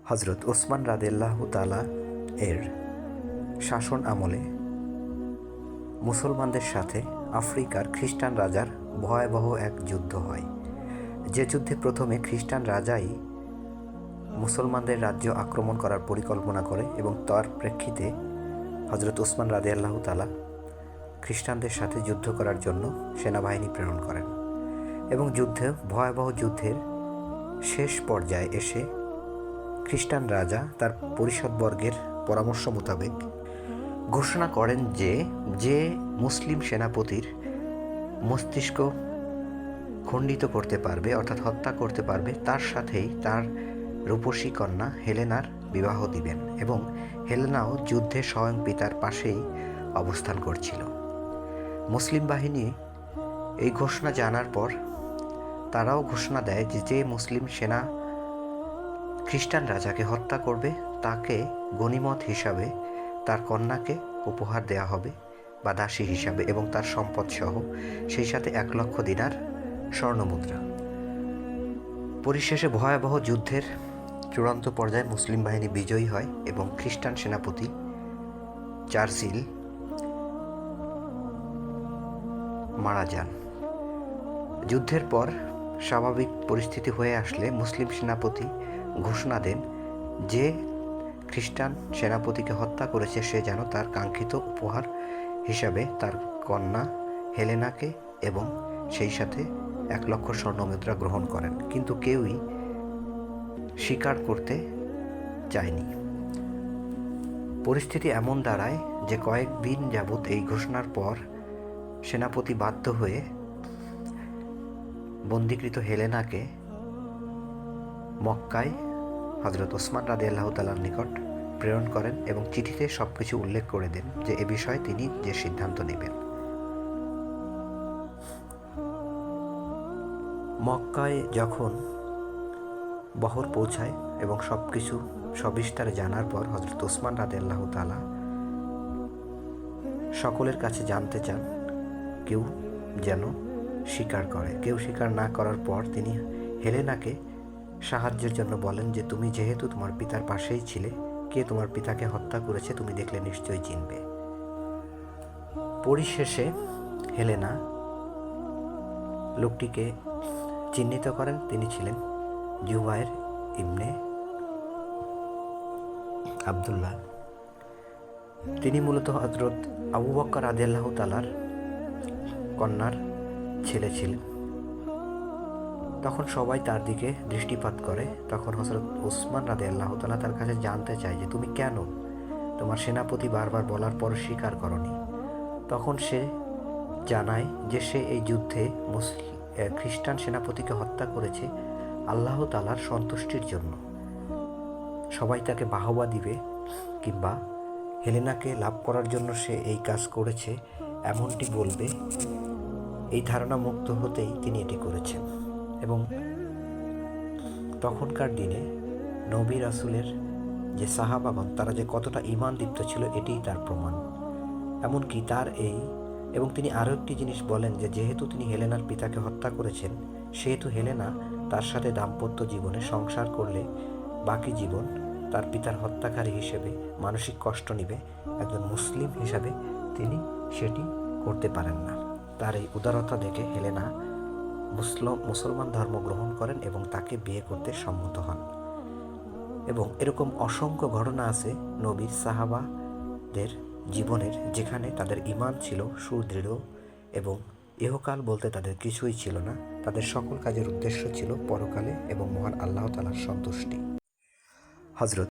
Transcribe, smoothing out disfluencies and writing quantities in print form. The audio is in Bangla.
হজরত ওসমান রাদিয়াল্লাহু তাআলা এর শাসন আমলে মুসলমানদের সাথে আফ্রিকার খ্রিস্টান রাজার ভয়াবহ এক যুদ্ধ হয়, যে যুদ্ধে প্রথমে খ্রিস্টান রাজাই মুসলমানদের রাজ্য আক্রমণ করার পরিকল্পনা করে এবং তার প্রেক্ষিতে হজরত ওসমান রাদিয়াল্লাহু তাআলা খ্রিস্টানদের সাথে যুদ্ধ করার জন্য সেনাবাহিনী প্রেরণ করেন এবং ভয়াবহ যুদ্ধের শেষ পর্যায়ে এসে খ্রিস্টান রাজা তার পরিষদবর্গের পরামর্শ মোতাবেক ঘোষণা করেন যে মুসলিম সেনাপতির মস্তিষ্ক খণ্ডিত করতে পারবে, অর্থাৎ হত্যা করতে পারবে, তার সাথেই তার রূপসী কন্যা হেলেনার বিবাহ দিবেন। এবং হেলেনাও যুদ্ধে স্বয়ং পিতার পাশেই অবস্থান করছিল। মুসলিম বাহিনী এই ঘোষণা জানার পর তারাও ঘোষণা দেয় যে মুসলিম সেনা খ্রিস্টান রাজাকে হত্যা করবে তাকে গনিমত হিসাবে তার কন্যাকে উপহার দেয়া হবে বা দাসী হিসাবে, এবং তার সম্পদ সহ, সেই সাথে 1,00,000 দিনার স্বর্ণমুদ্রা। পরিশেষে ভয়াবহ যুদ্ধের চূড়ান্ত পর্যায়ে মুসলিম বাহিনী বিজয়ী হয় এবং খ্রিস্টান সেনাপতি চার্চিল মারা যান। যুদ্ধের পর স্বাভাবিক পরিস্থিতি হয়ে আসলে মুসলিম সেনাপতি ঘোষণা দেন যে খ্রিস্টান সেনাপতিকে হত্যা করেছে সে যেন তার কাঙ্ক্ষিত উপহার হিসাবে তার কন্যা হেলেনাকে এবং সেই সাথে 1,00,000 স্বর্ণমুদ্রা গ্রহণ করেন, কিন্তু কেউই স্বীকার করতে চায়নি। পরিস্থিতি এমন দাঁড়ায় যে কয়েকদিন যাবৎ এই ঘোষণার পর সেনাপতি বাধ্য হয়ে বন্দীকৃত হেলেনাকে মক্কায় হজরত ওসমান রাদিয়াল্লাহু তাআলার নিকট প্রেরণ করেন এবং চিঠিতে সবকিছু উল্লেখ করে দেন যে এ বিষয়ে তিনি যে সিদ্ধান্ত নেবেন। মক্কায় যখন বহর পৌঁছায় এবং সবকিছু সবিস্তারে জানার পর হজরত ওসমান রাদিয়াল্লাহু তাআলা সকলের কাছে জানতে চান, কেউ যেন স্বীকার করে। কেউ স্বীকার না করার পর তিনি হেলেনাকে সাহায্যের জন্য বলেন যে তুমি যেহেতু তোমার পিতার পাশেই ছিলে, কে তোমার পিতাকে হত্যা করেছে তুমি দেখলে নিশ্চয়ই চিনবে। পরিশেষে হেলেনা লোকটিকে চিহ্নিত করেন, তিনি ছিলেন জুবায়ের ইবনে আবদুল্লাহ। তিনি মূলত হযরত আবু বকর রাদিয়াল্লাহু তাআলার কন্যার ছেলে ছিলেন। তখন সবাই তার দিকে দৃষ্টিপাত করে। তখন হযরত ওসমান রাদিয়াল্লাহু তাআলা তার কাছে জানতে চায় যে তুমি কেন তোমার সেনাপতি বারবার বলার পর স্বীকার করনি। তখন সে জানায় যে সে এই যুদ্ধে খ্রিস্টান সেনাপতিকে হত্যা করেছে আল্লাহ তাআলার সন্তুষ্টির জন্য। সবাই তাকে বাহবা দিবে কিংবা হেলেনাকে লাভ করার জন্য সে এই কাজ করেছে এমনটি বলবে, এই ধারণা মুক্ত হতেই তিনি এটি করেছেন। এবং তখনকার দিনে নবী রাসূলের যে সাহাবাগণ তারা যে কতটা ঈমান দীপ্ত ছিল এটিই তার প্রমাণ। এমনকি এবং তিনি আরও একটি জিনিস বলেন যে যেহেতু তিনি হেলেনার পিতাকে হত্যা করেছেন সেহেতু হেলেনা তার সাথে দাম্পত্য জীবনে সংসার করলে বাকি জীবন তার পিতার হত্যাকারী হিসেবে মানসিক কষ্ট নিবে, একজন মুসলিম হিসাবে তিনি সেটি করতে পারেন না। তার এই উদারতা দেখে হেলেনা মুসলমান ধর্ম গ্রহণ করেন এবং তাকে বিয়ে করতে সম্মত হন। এবং এরকম অসংখ্য ঘটনা আছে নবীর সাহাবাদের জীবনের, যেখানে তাদের ঈমান ছিল সুদৃঢ় এবং ইহকাল বলতে তাদের কিছুই ছিল না। তাদের সকল কাজের উদ্দেশ্য ছিল পরকালে এবং মহান আল্লাহ তাআলার সন্তুষ্টি। হযরত